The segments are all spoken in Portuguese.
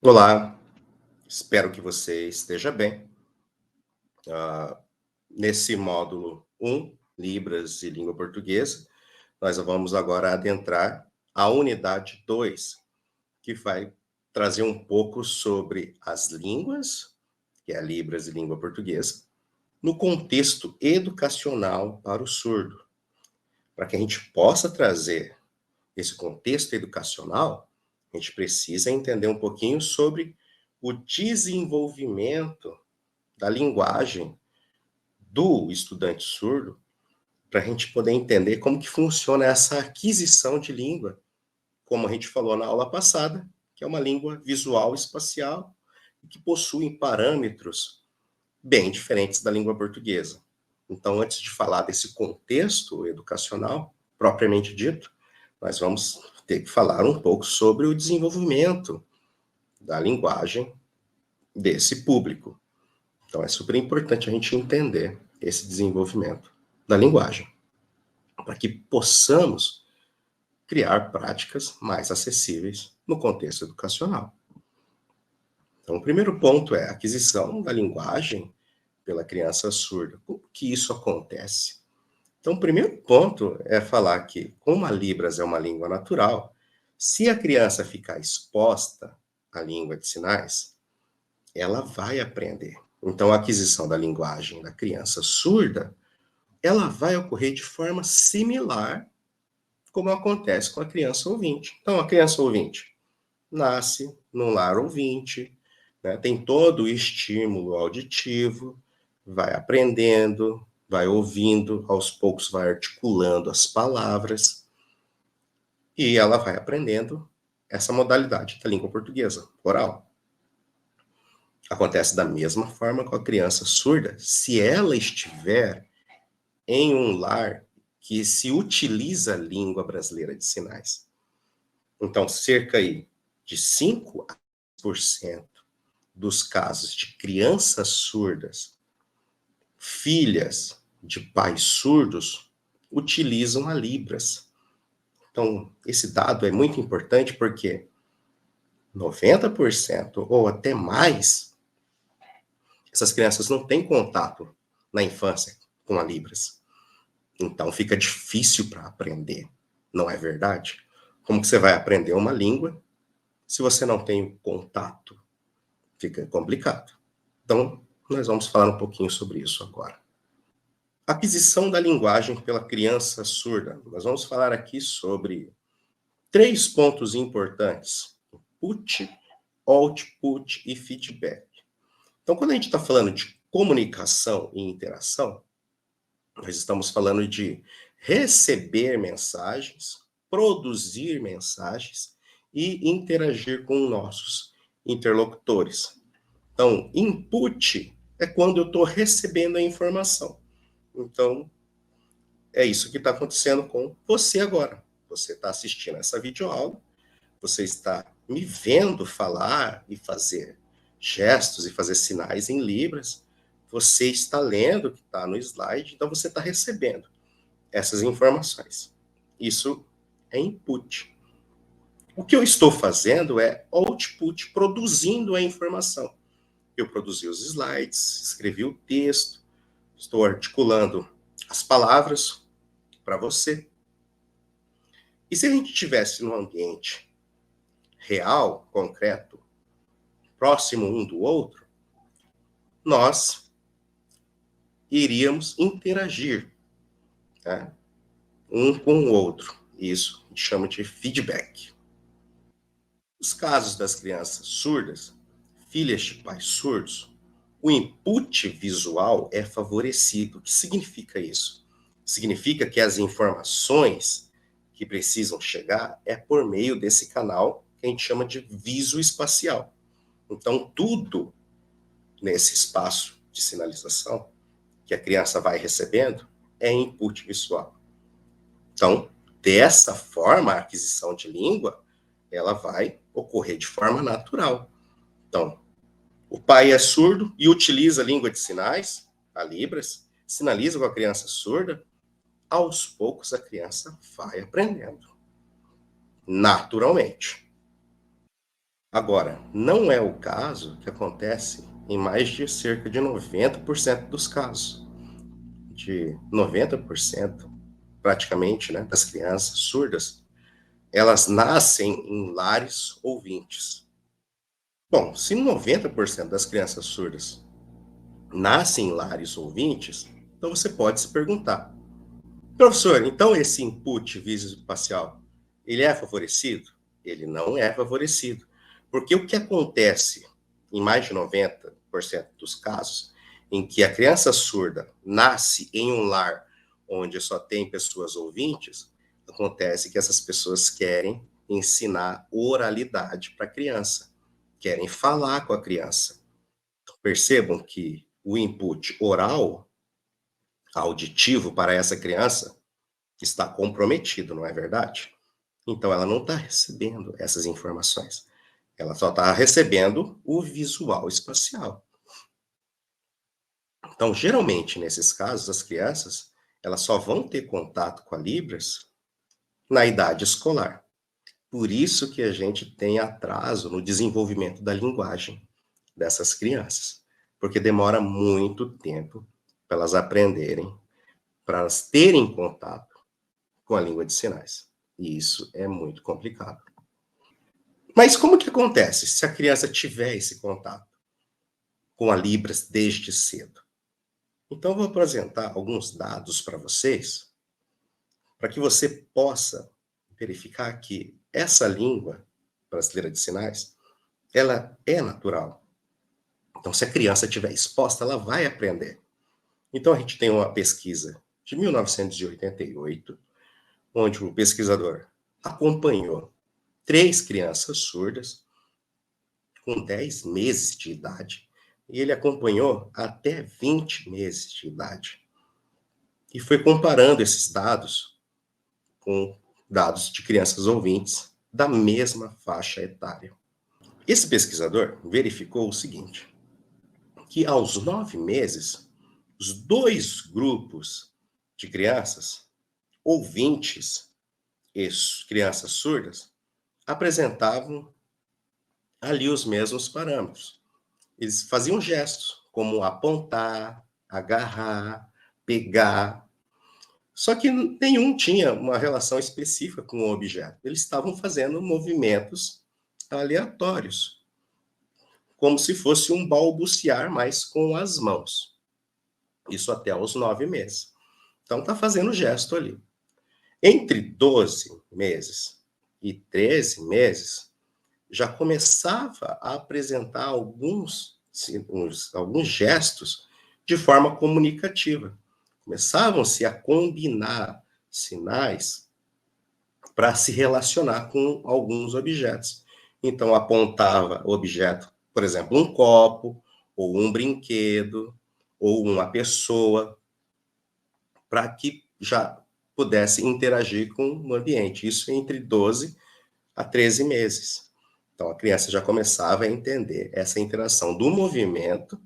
Olá, espero que você esteja bem. Ah, Nesse módulo 1, Libras e Língua Portuguesa, nós vamos agora adentrar a unidade 2, que vai trazer um pouco sobre as línguas, que é Libras e Língua Portuguesa, no contexto educacional para o surdo. Para que a gente possa trazer esse contexto educacional, a gente precisa entender um pouquinho sobre o desenvolvimento da linguagem do estudante surdo, para a gente poder entender como que funciona essa aquisição de língua, como a gente falou na aula passada, que é uma língua visual espacial e que possui parâmetros bem diferentes da língua portuguesa. Então, antes de falar desse contexto educacional, propriamente dito, nós vamos ter que falar um pouco sobre o desenvolvimento da linguagem desse público. Então, é super importante a gente entender esse desenvolvimento da linguagem, para que possamos criar práticas mais acessíveis no contexto educacional. Então, o primeiro ponto é a aquisição da linguagem pela criança surda. Como que isso acontece? Então, o primeiro ponto é falar que, como a Libras é uma língua natural, se a criança ficar exposta à língua de sinais, ela vai aprender. Então, a aquisição da linguagem da criança surda, ela vai ocorrer de forma similar como acontece com a criança ouvinte. Então, a criança ouvinte nasce num lar ouvinte, né, tem todo o estímulo auditivo, vai aprendendo, vai ouvindo, aos poucos vai articulando as palavras e ela vai aprendendo essa modalidade da língua portuguesa, oral. Acontece da mesma forma com a criança surda, se ela estiver em um lar que se utiliza a língua brasileira de sinais. Então, cerca aí de 5% dos casos de crianças surdas, filhas de pais surdos, utilizam a Libras. Então, esse dado é muito importante porque 90% ou até mais, essas crianças não têm contato na infância com a Libras. Então, fica difícil para aprender, não é verdade? Como que você vai aprender uma língua se você não tem o contato? Fica complicado. Então, nós vamos falar um pouquinho sobre isso agora. Aquisição da linguagem pela criança surda. Nós vamos falar aqui sobre 3 pontos importantes: input, output e feedback. Então, quando a gente está falando de comunicação e interação, nós estamos falando de receber mensagens, produzir mensagens e interagir com nossos interlocutores. Então, input é quando eu estou recebendo a informação. Então, é isso que está acontecendo com você agora. Você está assistindo essa videoaula, você está me vendo falar e fazer gestos e fazer sinais em Libras, você está lendo o que está no slide, então você está recebendo essas informações. Isso é input. O que eu estou fazendo é output, produzindo a informação. Eu produzi os slides, escrevi o texto, estou articulando as palavras para você. E se a gente estivesse num ambiente real, concreto, próximo um do outro, nós iríamos interagir, tá? Um com o outro. Isso a gente chama de feedback. Nos casos das crianças surdas, filhas de pais surdos, o input visual é favorecido. O que significa isso? Significa que as informações que precisam chegar é por meio desse canal que a gente chama de visoespacial. Então, tudo nesse espaço de sinalização que a criança vai recebendo é input visual. Então, dessa forma, a aquisição de língua, ela vai ocorrer de forma natural. Então, o pai é surdo e utiliza a língua de sinais, a Libras, sinaliza com a criança surda, aos poucos a criança vai aprendendo, naturalmente. Agora, não é o caso que acontece em mais de cerca de 90% dos casos. De 90%, praticamente, né, das crianças surdas, elas nascem em lares ouvintes. Bom, se 90% das crianças surdas nascem em lares ouvintes, então você pode se perguntar: professor, então esse input visoespacial, ele é favorecido? Ele não é favorecido. Porque o que acontece em mais de 90% dos casos em que a criança surda nasce em um lar onde só tem pessoas ouvintes, acontece que essas pessoas querem ensinar oralidade para a criança, querem falar com a criança. Percebam que o input oral, auditivo para essa criança, está comprometido, não é verdade? Então, ela não está recebendo essas informações. Ela só está recebendo o visual espacial. Então, geralmente, nesses casos, as crianças, elas só vão ter contato com a Libras na idade escolar. Por isso que a gente tem atraso no desenvolvimento da linguagem dessas crianças, porque demora muito tempo para elas aprenderem, para elas terem contato com a língua de sinais. E isso é muito complicado. Mas como que acontece se a criança tiver esse contato com a Libras desde cedo? Então, eu vou apresentar alguns dados para vocês, para que você possa verificar que essa língua brasileira de sinais, ela é natural. Então, se a criança estiver exposta, ela vai aprender. Então, a gente tem uma pesquisa de 1988, onde o pesquisador acompanhou 3 crianças surdas com 10 meses de idade, e ele acompanhou até 20 meses de idade. E foi comparando esses dados com dados de crianças ouvintes da mesma faixa etária. Esse pesquisador verificou o seguinte, que aos 9 meses, os 2 grupos de crianças ouvintes e crianças surdas apresentavam ali os mesmos parâmetros. Eles faziam gestos, como apontar, agarrar, pegar. Só que nenhum tinha uma relação específica com o objeto. Eles estavam fazendo movimentos aleatórios, como se fosse um balbuciar, mas com as mãos. Isso até aos 9 meses. Então, está fazendo gesto ali. Entre 12 meses e 13 meses, já começava a apresentar alguns gestos de forma comunicativa. Começavam-se a combinar sinais para se relacionar com alguns objetos. Então, apontava o objeto, por exemplo, um copo, ou um brinquedo, ou uma pessoa, para que já pudesse interagir com o ambiente. Isso entre 12 a 13 meses. Então, a criança já começava a entender essa interação do movimento,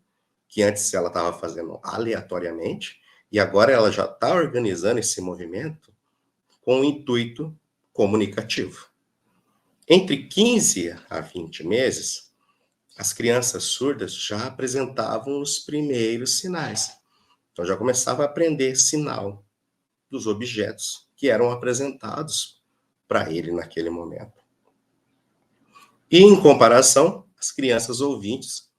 que antes ela estava fazendo aleatoriamente, e agora ela já está organizando esse movimento com o intuito comunicativo. Entre 15 a 20 meses, as crianças surdas já apresentavam os primeiros sinais. Então, já começava a aprender sinal dos objetos que eram apresentados para ele naquele momento. E, em comparação, as crianças ouvintes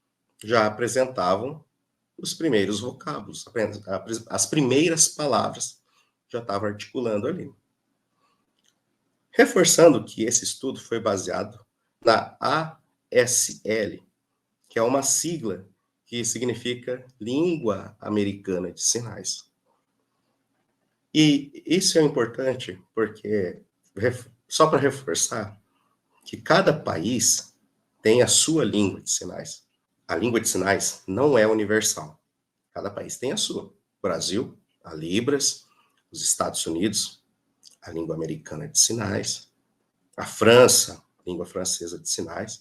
já apresentavam os primeiros vocábulos, as primeiras palavras já estavam articulando ali. Reforçando que esse estudo foi baseado na ASL, que é uma sigla que significa Língua Americana de Sinais. E isso é importante porque, só para reforçar, que cada país tem a sua língua de sinais. A língua de sinais não é universal. Cada país tem a sua. O Brasil, a Libras, os Estados Unidos, a língua americana de sinais, a França, a língua francesa de sinais,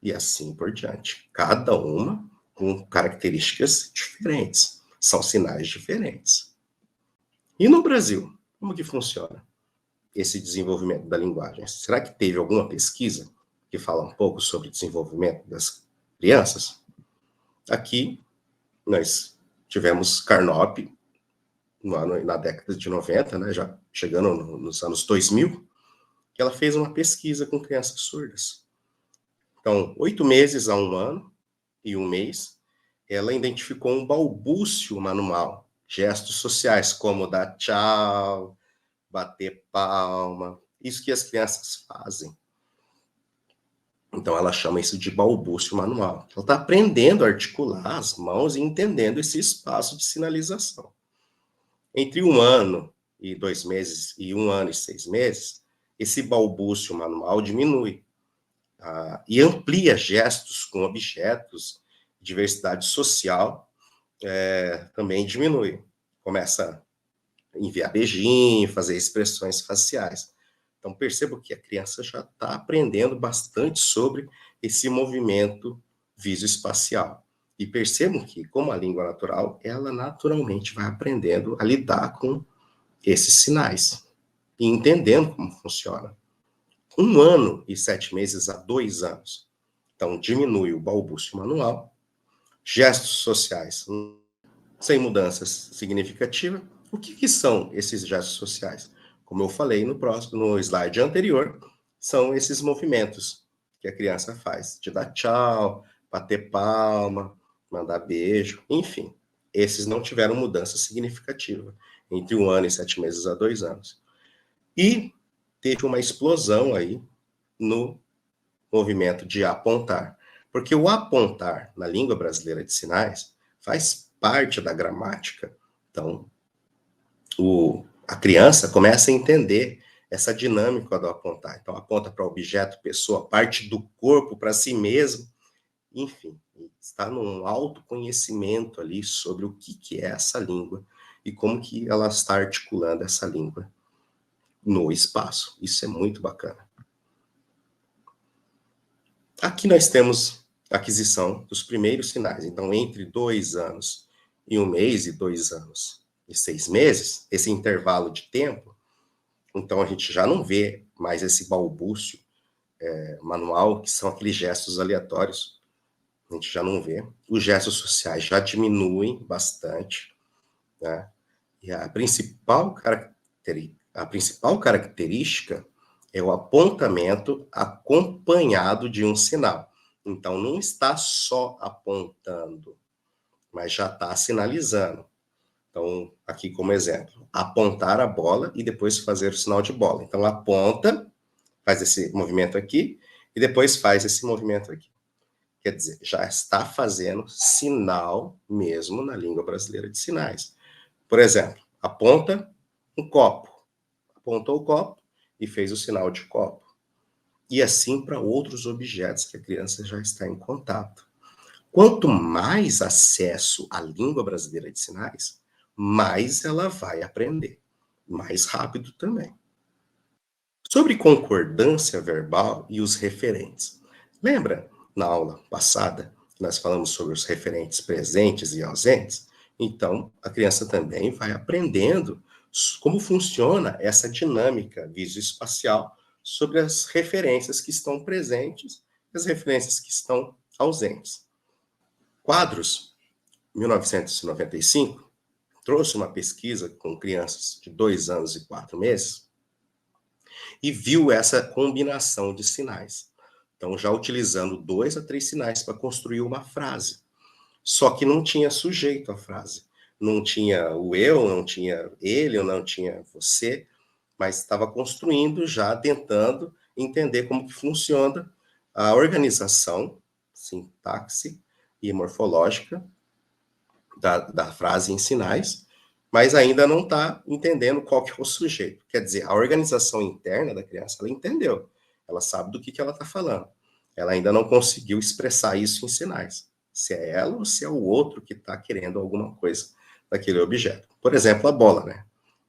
e assim por diante. Cada uma com características diferentes. São sinais diferentes. E no Brasil, como que funciona esse desenvolvimento da linguagem? Será que teve alguma pesquisa que fala um pouco sobre o desenvolvimento das crianças. Aqui, nós tivemos Carnop, na década de 90, né, já chegando nos anos 2000, que ela fez uma pesquisa com crianças surdas. Então, 8 meses a 1 ano e 1 mês, ela identificou um balbúcio manual, gestos sociais, como dar tchau, bater palma, isso que as crianças fazem. Então, ela chama isso de balbúcio manual. Ela está aprendendo a articular as mãos e entendendo esse espaço de sinalização. Entre 1 ano e 2 meses e 1 ano e 6 meses, esse balbúcio manual diminui e amplia gestos com objetos, diversidade social também diminui. Começa a enviar beijinho, fazer expressões faciais. Então, percebo que a criança já está aprendendo bastante sobre esse movimento visoespacial. E percebam que, como a língua natural, ela naturalmente vai aprendendo a lidar com esses sinais e entendendo como funciona. 1 ano e 7 meses a 2 anos. Então, diminui o balbúcio manual, gestos sociais sem mudanças significativas. O que são esses gestos sociais? Como eu falei no slide anterior, são esses movimentos que a criança faz, de dar tchau, bater palma, mandar beijo, enfim. Esses não tiveram mudança significativa entre 1 ano e 7 meses a 2 anos. E teve uma explosão aí no movimento de apontar. Porque o apontar na língua brasileira de sinais faz parte da gramática. Então, a criança começa a entender essa dinâmica do apontar. Então, aponta para objeto, pessoa, parte do corpo para si mesmo. Enfim, está num autoconhecimento ali sobre o que é essa língua e como que ela está articulando essa língua no espaço. Isso é muito bacana. Aqui nós temos a aquisição dos primeiros sinais. Então, entre 2 anos e 1 mês e 2 anos e 6 meses, esse intervalo de tempo, então a gente já não vê mais esse balbúcio manual, que são aqueles gestos aleatórios. A gente já não vê. Os gestos sociais já diminuem bastante, né? E a principal característica é o apontamento acompanhado de um sinal. Então, não está só apontando, mas já está sinalizando. Então, aqui como exemplo, apontar a bola e depois fazer o sinal de bola. Então, aponta, faz esse movimento aqui, e depois faz esse movimento aqui. Quer dizer, já está fazendo sinal mesmo na língua brasileira de sinais. Por exemplo, aponta um copo. Apontou o copo e fez o sinal de copo. E assim para outros objetos que a criança já está em contato. Quanto mais acesso à língua brasileira de sinais, mais ela vai aprender. Mais rápido também. Sobre concordância verbal e os referentes. Lembra, na aula passada, que nós falamos sobre os referentes presentes e ausentes? Então, a criança também vai aprendendo como funciona essa dinâmica visoespacial sobre as referências que estão presentes e as referências que estão ausentes. Quadros, 1995, trouxe uma pesquisa com crianças de 2 anos e 4 meses e viu essa combinação de sinais. Então, já utilizando 2 a 3 sinais para construir uma frase. Só que não tinha sujeito a frase. Não tinha o eu, não tinha ele, não tinha você, mas estava construindo já, tentando entender como que funciona a organização, sintaxe e morfológica da frase em sinais, mas ainda não está entendendo qual que é o sujeito. Quer dizer, a organização interna da criança, ela entendeu, ela sabe do que ela está falando. Ela ainda não conseguiu expressar isso em sinais. Se é ela ou se é o outro que está querendo alguma coisa daquele objeto. Por exemplo, a bola, né?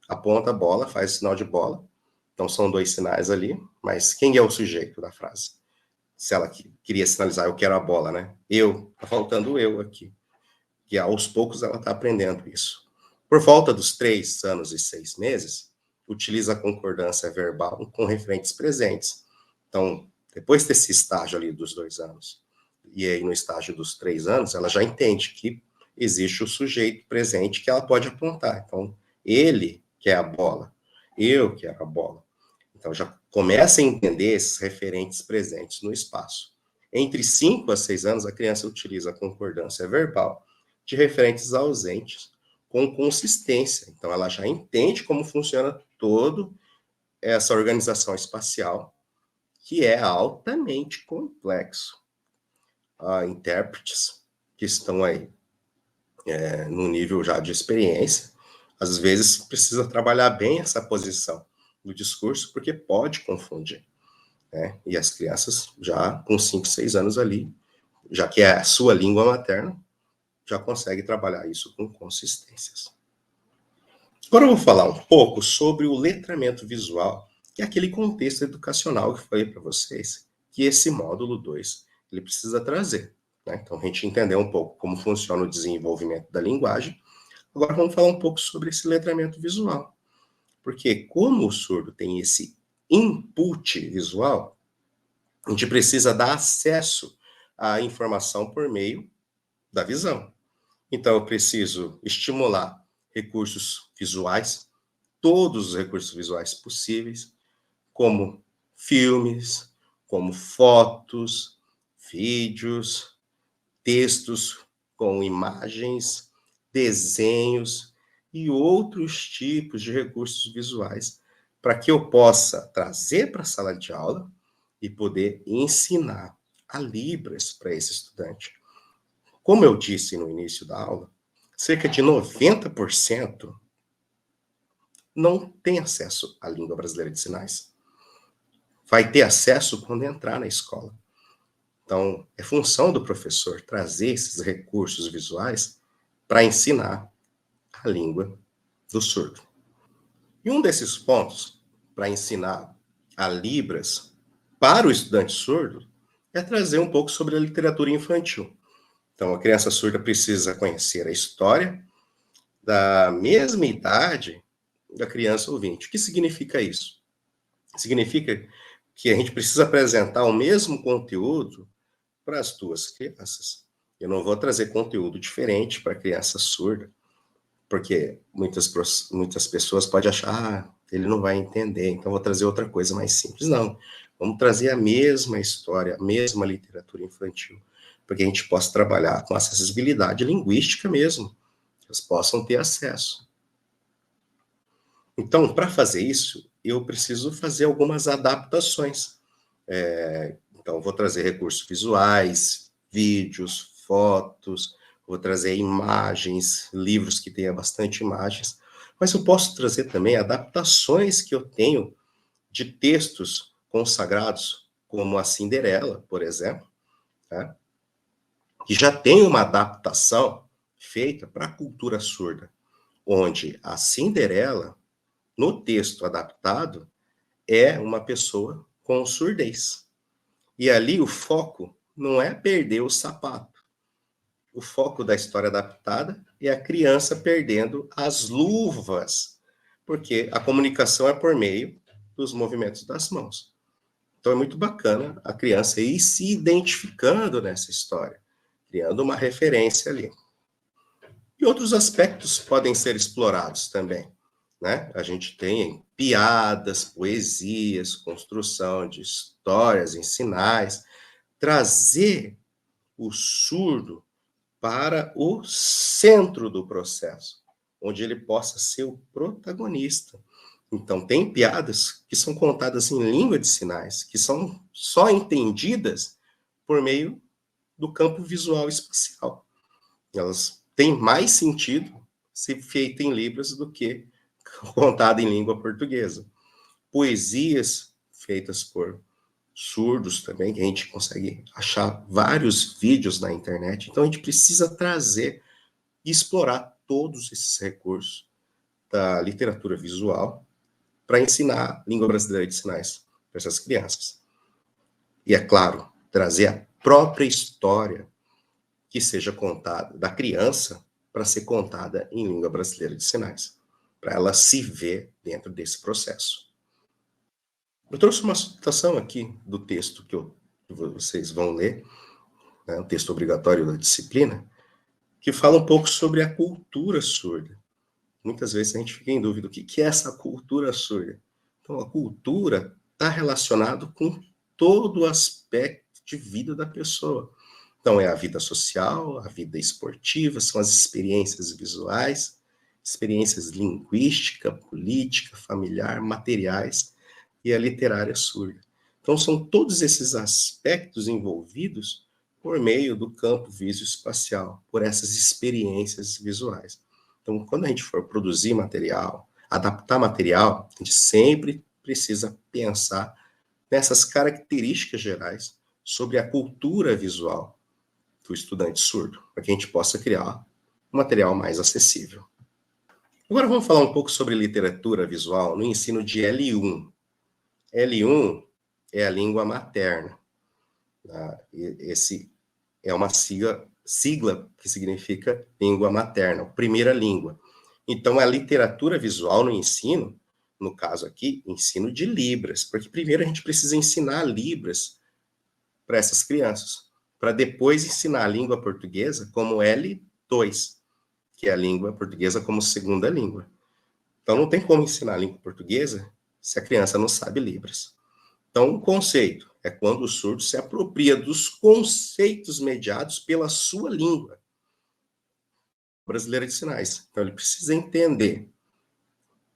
Aponta a bola, faz o sinal de bola. Então, são 2 sinais ali, mas quem é o sujeito da frase? Se ela queria sinalizar, eu quero a bola, né? Eu, tá faltando o eu aqui. Que aos poucos ela está aprendendo isso. Por volta dos 3 anos e 6 meses, utiliza a concordância verbal com referentes presentes. Então, Depois desse estágio ali dos 2 anos, e aí no estágio dos 3 anos, ela já entende que existe o sujeito presente que ela pode apontar. Então, ele quer a bola, eu quero a bola. Então, já começa a entender esses referentes presentes no espaço. Entre 5 a 6 anos, a criança utiliza a concordância verbal de referentes ausentes com consistência. Então, ela já entende como funciona toda essa organização espacial, que é altamente complexo. Há intérpretes que estão aí no nível já de experiência, às vezes precisa trabalhar bem essa posição do discurso, porque pode confundir, né? E as crianças já com 5, 6 anos ali, já que é a sua língua materna, já consegue trabalhar isso com consistências. Agora eu vou falar um pouco sobre o letramento visual, que é aquele contexto educacional que eu falei para vocês, que esse módulo 2 ele precisa trazer, né? Então, a gente entender um pouco como funciona o desenvolvimento da linguagem. Agora vamos falar um pouco sobre esse letramento visual. Porque como o surdo tem esse input visual, a gente precisa dar acesso à informação por meio da visão. Então, eu preciso estimular recursos visuais, todos os recursos visuais possíveis, como filmes, como fotos, vídeos, textos com imagens, desenhos e outros tipos de recursos visuais para que eu possa trazer para a sala de aula e poder ensinar a Libras para esse estudante. Como eu disse no início da aula, cerca de 90% não tem acesso à língua brasileira de sinais. Vai ter acesso quando entrar na escola. Então, é função do professor trazer esses recursos visuais para ensinar a língua do surdo. E um desses pontos para ensinar a Libras para o estudante surdo é trazer um pouco sobre a literatura infantil. Então, a criança surda precisa conhecer a história da mesma idade da criança ouvinte. O que significa isso? Significa que a gente precisa apresentar o mesmo conteúdo para as duas crianças. Eu não vou trazer conteúdo diferente para a criança surda, porque muitas pessoas podem achar, ele não vai entender, então vou trazer outra coisa mais simples. Não, vamos trazer a mesma história, a mesma literatura infantil, porque a gente possa trabalhar com acessibilidade linguística mesmo, que eles possam ter acesso. Então, para fazer isso, eu preciso fazer algumas adaptações. Então, vou trazer recursos visuais, vídeos, fotos, vou trazer imagens, livros que tenha bastante imagens, mas eu posso trazer também adaptações que eu tenho de textos consagrados, como a Cinderela, por exemplo, né? Que já tem uma adaptação feita para a cultura surda, onde a Cinderela, no texto adaptado, é uma pessoa com surdez. E ali o foco não é perder o sapato. O foco da história adaptada é a criança perdendo as luvas, porque a comunicação é por meio dos movimentos das mãos. Então é muito bacana a criança ir se identificando nessa história, criando uma referência ali. E outros aspectos podem ser explorados também, né? A gente tem piadas, poesias, construção de histórias em sinais, trazer o surdo para o centro do processo, onde ele possa ser o protagonista. Então, tem piadas que são contadas em língua de sinais, que são só entendidas por meio do campo visual espacial. Elas têm mais sentido se feita em Libras do que contada em língua portuguesa. Poesias feitas por surdos também, que a gente consegue achar vários vídeos na internet. Então, a gente precisa trazer e explorar todos esses recursos da literatura visual para ensinar a língua brasileira de sinais para essas crianças. E, é claro, trazer a própria história que seja contada da criança para ser contada em língua brasileira de sinais, para ela se ver dentro desse processo. Eu trouxe uma citação aqui do texto que vocês vão ler, né, um texto obrigatório da disciplina, que fala um pouco sobre a cultura surda. Muitas vezes a gente fica em dúvida, o que é essa cultura surda? Então, a cultura está relacionado com todo o aspecto de vida da pessoa. Então, é a vida social, a vida esportiva, são as experiências visuais, experiências linguística, política, familiar, materiais e a literária surda. Então, são todos esses aspectos envolvidos por meio do campo visoespacial, por essas experiências visuais. Então, quando a gente for produzir material, adaptar material, a gente sempre precisa pensar nessas características gerais sobre a cultura visual do estudante surdo, para que a gente possa criar um material mais acessível. Agora vamos falar um pouco sobre literatura visual no ensino de L1. L1 é a língua materna. Tá? Esse é uma sigla que significa língua materna, primeira língua. Então, a literatura visual no ensino, no caso aqui, ensino de Libras, porque primeiro a gente precisa ensinar Libras para essas crianças, para depois ensinar a língua portuguesa como L2, que é a língua portuguesa como segunda língua. Então, não tem como ensinar a língua portuguesa se a criança não sabe Libras. Então, o conceito é quando o surdo se apropria dos conceitos mediados pela sua língua brasileira de sinais. Então, ele precisa entender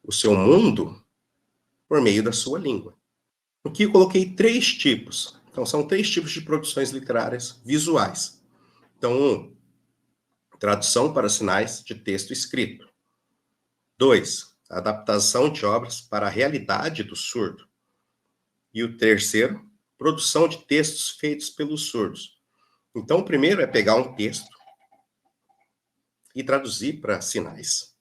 o seu mundo por meio da sua língua. Aqui eu coloquei 3 tipos. Então, são 3 tipos de produções literárias visuais. Então, tradução para sinais de texto escrito. 2, adaptação de obras para a realidade do surdo. E o terceiro, produção de textos feitos pelos surdos. Então, o primeiro é pegar um texto e traduzir para sinais.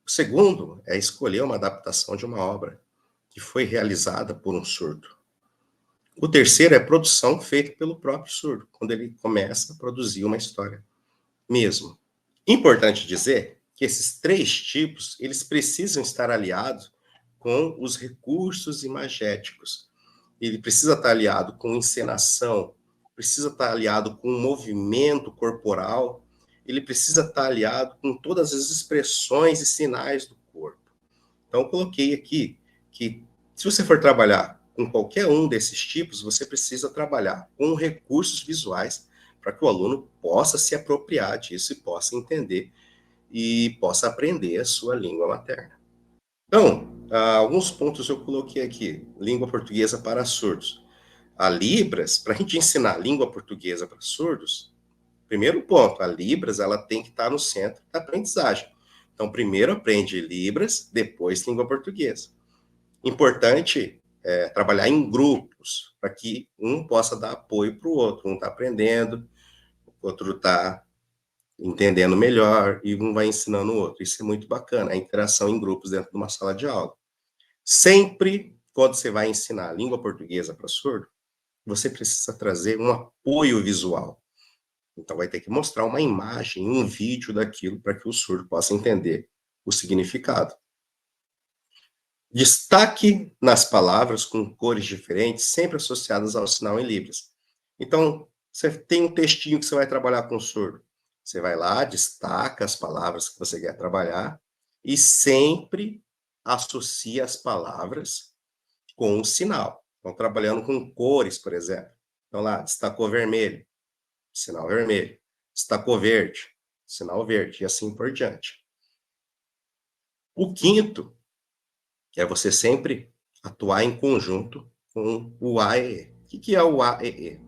O segundo é escolher uma adaptação de uma obra que foi realizada por um surdo. O terceiro é produção feita pelo próprio surdo, quando ele começa a produzir uma história mesmo. Importante dizer que esses 3 tipos, eles precisam estar aliados com os recursos imagéticos. Ele precisa estar aliado com encenação, precisa estar aliado com movimento corporal, ele precisa estar aliado com todas as expressões e sinais do corpo. Então, eu coloquei aqui que, se você for trabalhar com qualquer um desses tipos, você precisa trabalhar com recursos visuais para que o aluno possa se apropriar disso e possa entender e possa aprender a sua língua materna. Então, alguns pontos eu coloquei aqui. Língua portuguesa para surdos. A Libras, para a gente ensinar a língua portuguesa para surdos, primeiro ponto, a Libras ela tem que estar no centro da aprendizagem. Então, primeiro aprende Libras, depois língua portuguesa. Importante trabalhar em grupos, para que um possa dar apoio para o outro. Um está aprendendo, o outro está entendendo melhor e um vai ensinando o outro. Isso é muito bacana, a interação em grupos dentro de uma sala de aula. Sempre, quando você vai ensinar a língua portuguesa para surdo, você precisa trazer um apoio visual. Então, vai ter que mostrar uma imagem, um vídeo daquilo para que o surdo possa entender o significado. Destaque nas palavras com cores diferentes, sempre associadas ao sinal em Libras. Então, você tem um textinho que você vai trabalhar com o surdo. Você vai lá, destaca as palavras que você quer trabalhar e sempre associa as palavras com o sinal. Então, trabalhando com cores, por exemplo. Então, lá, destacou vermelho, sinal vermelho. Destacou verde, sinal verde, e assim por diante. O quinto é você sempre atuar em conjunto com o AEE. O que é o AEE?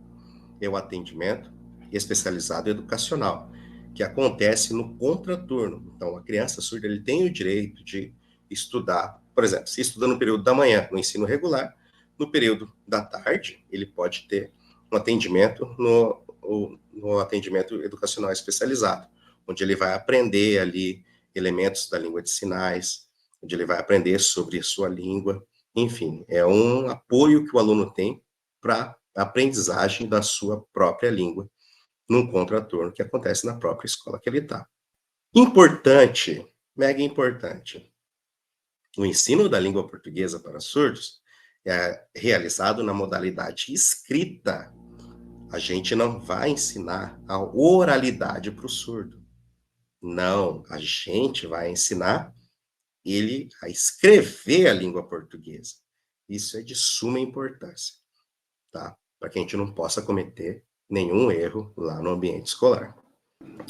É o atendimento especializado educacional, que acontece no contraturno. Então, a criança surda ele tem o direito de estudar, por exemplo, se estuda no período da manhã, no ensino regular, no período da tarde, ele pode ter um atendimento no atendimento educacional especializado, onde ele vai aprender ali elementos da língua de sinais, onde ele vai aprender sobre a sua língua, enfim, é um apoio que o aluno tem para a aprendizagem da sua própria língua num contraturno que acontece na própria escola que ele está. Importante, mega importante, O ensino da língua portuguesa para surdos é realizado na modalidade escrita. A gente não vai ensinar a oralidade para o surdo. Não, a gente vai ensinar ele a escrever a língua portuguesa. Isso é de suma importância, tá? Para que a gente não possa cometer nenhum erro lá no ambiente escolar.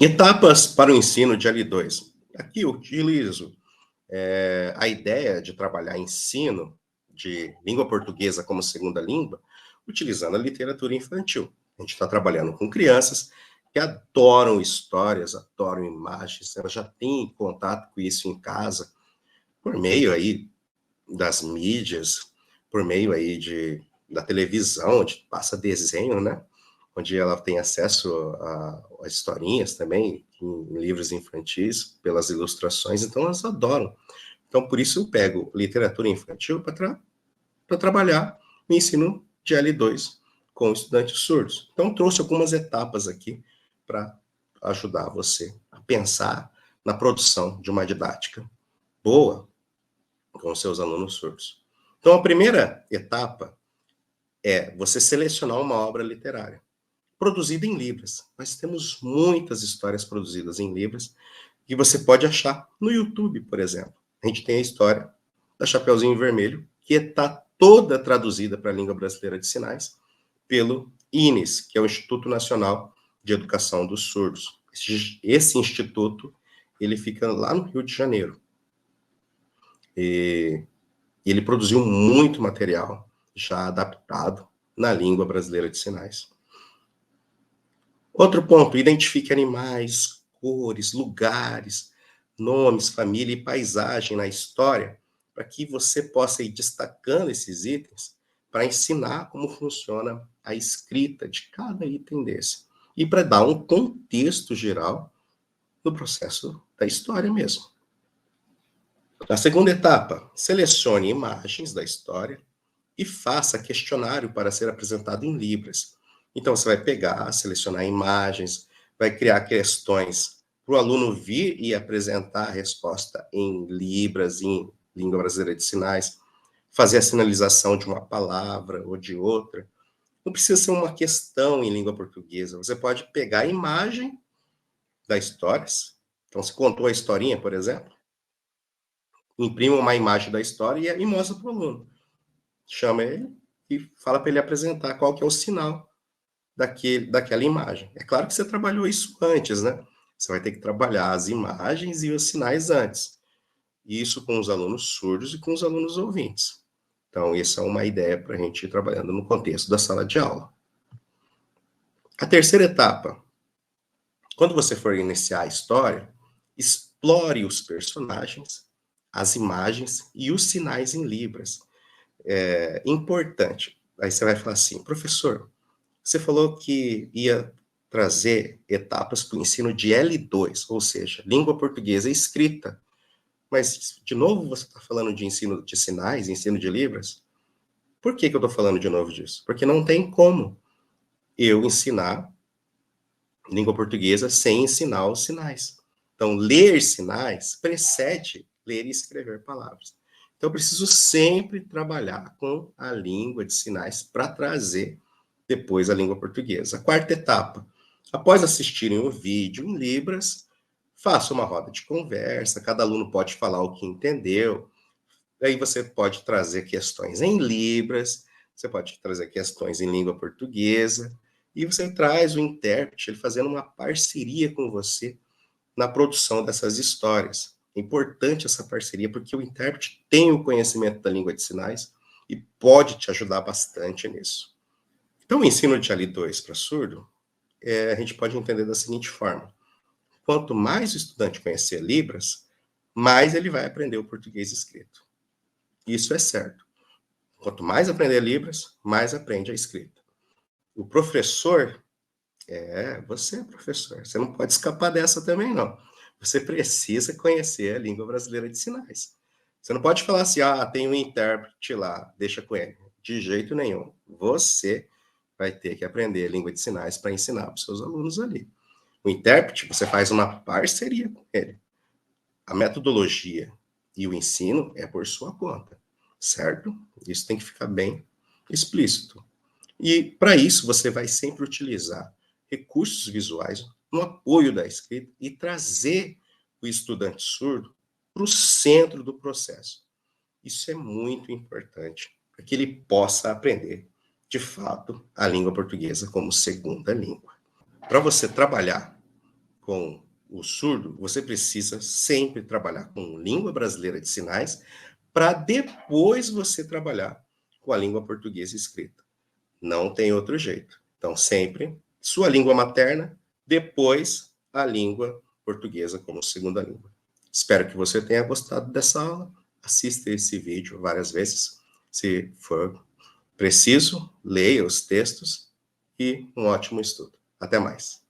Etapas para o ensino de L2. Aqui eu utilizo a ideia de trabalhar ensino de língua portuguesa como segunda língua, utilizando a literatura infantil. A gente está trabalhando com crianças que adoram histórias, adoram imagens, elas já têm contato com isso em casa, por meio aí das mídias, por meio aí da televisão, onde passa desenho, né? Onde ela tem acesso a historinhas também, em livros infantis, pelas ilustrações, então elas adoram. Então, por isso eu pego literatura infantil para trabalhar o ensino de L2 com estudantes surdos. Então, trouxe algumas etapas aqui para ajudar você a pensar na produção de uma didática boa com seus alunos surdos. Então, a primeira etapa é você selecionar uma obra literária produzida em Libras. Nós temos muitas histórias produzidas em Libras que você pode achar no YouTube, por exemplo. A gente tem a história da Chapeuzinho Vermelho, que está toda traduzida para a língua brasileira de sinais pelo INES, que é o Instituto Nacional de Educação dos Surdos. Esse instituto, ele fica lá no Rio de Janeiro. E ele produziu muito material já adaptado na língua brasileira de sinais. Outro ponto, identifique animais, cores, lugares, nomes, família e paisagem na história, para que você possa ir destacando esses itens para ensinar como funciona a escrita de cada item desse. E para dar um contexto geral do processo da história mesmo. Na segunda etapa, selecione imagens da história e faça questionário para ser apresentado em Libras. Então, você vai pegar, selecionar imagens, vai criar questões para o aluno vir e apresentar a resposta em Libras, em língua brasileira de sinais, fazer a sinalização de uma palavra ou de outra. Não precisa ser uma questão em língua portuguesa. Você pode pegar a imagem da história. Então, se contou a historinha, por exemplo, imprima uma imagem da história e mostra para o aluno. Chama ele e fala para ele apresentar qual que é o sinal daquela imagem. É claro que você trabalhou isso antes, né? Você vai ter que trabalhar as imagens e os sinais antes. Isso com os alunos surdos e com os alunos ouvintes. Então, essa é uma ideia para a gente ir trabalhando no contexto da sala de aula. A terceira etapa. Quando você for iniciar a história, explore os personagens, as imagens e os sinais em Libras. É importante. Aí você vai falar assim, professor, você falou que ia trazer etapas para o ensino de L2, ou seja, língua portuguesa escrita. Mas, de novo, você está falando de ensino de sinais, ensino de Libras? Por que eu estou falando de novo disso? Porque não tem como eu ensinar língua portuguesa sem ensinar os sinais. Então, ler sinais precede ler e escrever palavras. Então, eu preciso sempre trabalhar com a língua de sinais para trazer depois a língua portuguesa. A quarta etapa. Após assistirem o vídeo em Libras, faça uma roda de conversa, cada aluno pode falar o que entendeu. Aí você pode trazer questões em Libras, você pode trazer questões em língua portuguesa, e você traz o intérprete, ele fazendo uma parceria com você na produção dessas histórias. É importante essa parceria, porque o intérprete tem o conhecimento da língua de sinais e pode te ajudar bastante nisso. Então, o ensino de L2 para surdo, a gente pode entender da seguinte forma. Quanto mais o estudante conhecer Libras, mais ele vai aprender o português escrito. Isso é certo. Quanto mais aprender Libras, mais aprende a escrita. O professor, você é professor, você não pode escapar dessa também, não. Você precisa conhecer a língua brasileira de sinais. Você não pode falar assim, tem um intérprete lá, deixa com ele. De jeito nenhum. Você vai ter que aprender a língua de sinais para ensinar para os seus alunos ali. O intérprete, você faz uma parceria com ele. A metodologia e o ensino é por sua conta, certo? Isso tem que ficar bem explícito. E para isso você vai sempre utilizar recursos visuais no apoio da escrita e trazer o estudante surdo para o centro do processo. Isso é muito importante para que ele possa aprender, de fato, a língua portuguesa como segunda língua. Para você trabalhar com o surdo, você precisa sempre trabalhar com língua brasileira de sinais para depois você trabalhar com a língua portuguesa escrita. Não tem outro jeito. Então, sempre sua língua materna, depois a língua portuguesa como segunda língua. Espero que você tenha gostado dessa aula. Assista esse vídeo várias vezes. Se for preciso, leia os textos e um ótimo estudo. Até mais.